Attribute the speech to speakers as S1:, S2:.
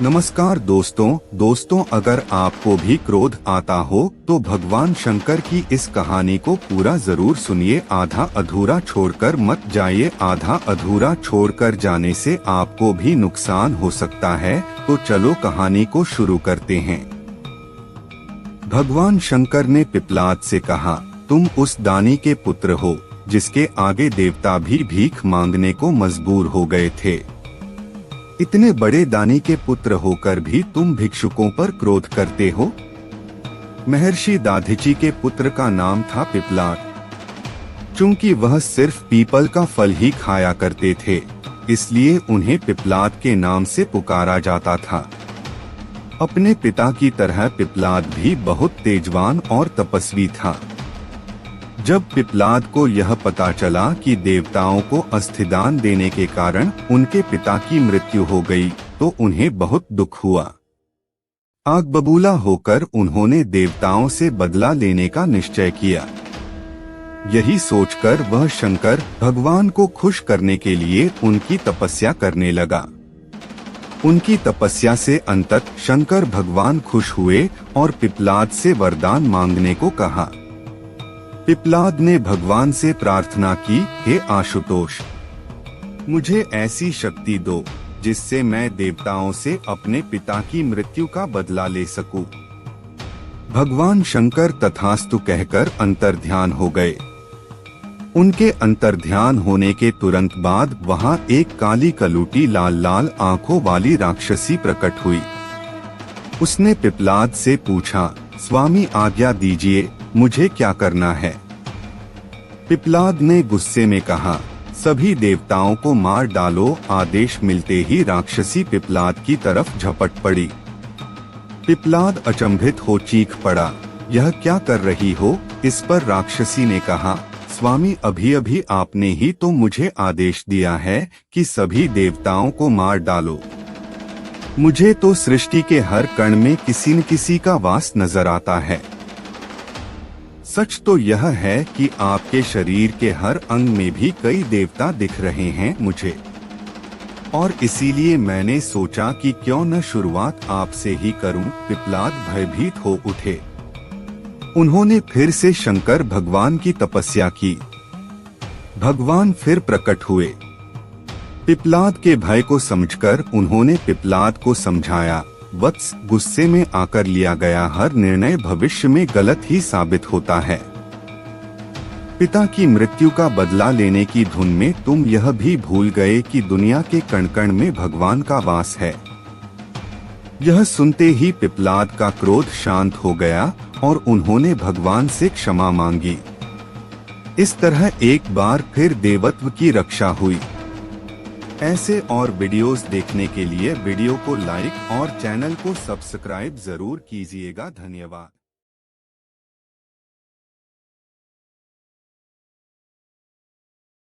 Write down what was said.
S1: नमस्कार दोस्तों, अगर आपको भी क्रोध आता हो तो भगवान शंकर की इस कहानी को पूरा जरूर सुनिए। आधा अधूरा छोड़कर मत जाइए। आधा अधूरा छोड़कर जाने से आपको भी नुकसान हो सकता है। तो चलो कहानी को शुरू करते हैं। भगवान शंकर ने पिपलाद से कहा, तुम उस दानी के पुत्र हो जिसके आगे देवता भी भीख मांगने को मजबूर हो गए थे। इतने बड़े दानी के पुत्र होकर भी तुम भिक्षुकों पर क्रोध करते हो। महर्षि दाधिची के पुत्र का नाम था पिपलाद। चूंकि वह सिर्फ पीपल का फल ही खाया करते थे, इसलिए उन्हें पिपलाद के नाम से पुकारा जाता था। अपने पिता की तरह पिपलाद भी बहुत तेजवान और तपस्वी था। जब पिपलाद को यह पता चला कि देवताओं को अस्थिदान देने के कारण उनके पिता की मृत्यु हो गई, तो उन्हें बहुत दुख हुआ। आग बबूला होकर उन्होंने देवताओं से बदला लेने का निश्चय किया। यही सोचकर वह शंकर भगवान को खुश करने के लिए उनकी तपस्या करने लगा। उनकी तपस्या से अंततः शंकर भगवान खुश हुए और पिपलाद से वरदान मांगने को कहा। पिपलाद ने भगवान से प्रार्थना की, हे आशुतोष, मुझे ऐसी शक्ति दो जिससे मैं देवताओं से अपने पिता की मृत्यु का बदला ले सकूं। भगवान शंकर तथास्तु कहकर अंतर्ध्यान हो गए। उनके अंतर्ध्यान होने के तुरंत बाद वहां एक काली कलूटी लाल लाल आंखों वाली राक्षसी प्रकट हुई। उसने पिपलाद से पूछा, स्वामी आज्ञा दीजिए, मुझे क्या करना है? पिपलाद ने गुस्से में कहा, सभी देवताओं को मार डालो। आदेश मिलते ही राक्षसी पिपलाद की तरफ झपट पड़ी। पिपलाद अचंभित हो चीख पड़ा, यह क्या कर रही हो? इस पर राक्षसी ने कहा, स्वामी अभी अभी आपने ही तो मुझे आदेश दिया है कि सभी देवताओं को मार डालो। मुझे तो सृष्टि के हर कण में किसी न किसी का वास नजर आता है। सच तो यह है कि आपके शरीर के हर अंग में भी कई देवता दिख रहे हैं मुझे, और इसीलिए मैंने सोचा कि क्यों न शुरुआत आपसे ही करूं। पिपलाद भयभीत हो उठे। उन्होंने फिर से शंकर भगवान की तपस्या की। भगवान फिर प्रकट हुए। पिपलाद के भय को समझकर उन्होंने पिपलाद को समझाया, वत्स, गुस्से में आकर लिया गया हर निर्णय भविष्य में गलत ही साबित होता है। पिता की मृत्यु का बदला लेने की धुन में तुम यह भी भूल गए कि दुनिया के कण कण में भगवान का वास है। यह सुनते ही पिपलाद का क्रोध शांत हो गया और उन्होंने भगवान से क्षमा मांगी। इस तरह एक बार फिर देवत्व की रक्षा हुई। ऐसे और वीडियोस देखने के लिए वीडियो को लाइक और चैनल को सब्सक्राइब जरूर कीजिएगा। धन्यवाद।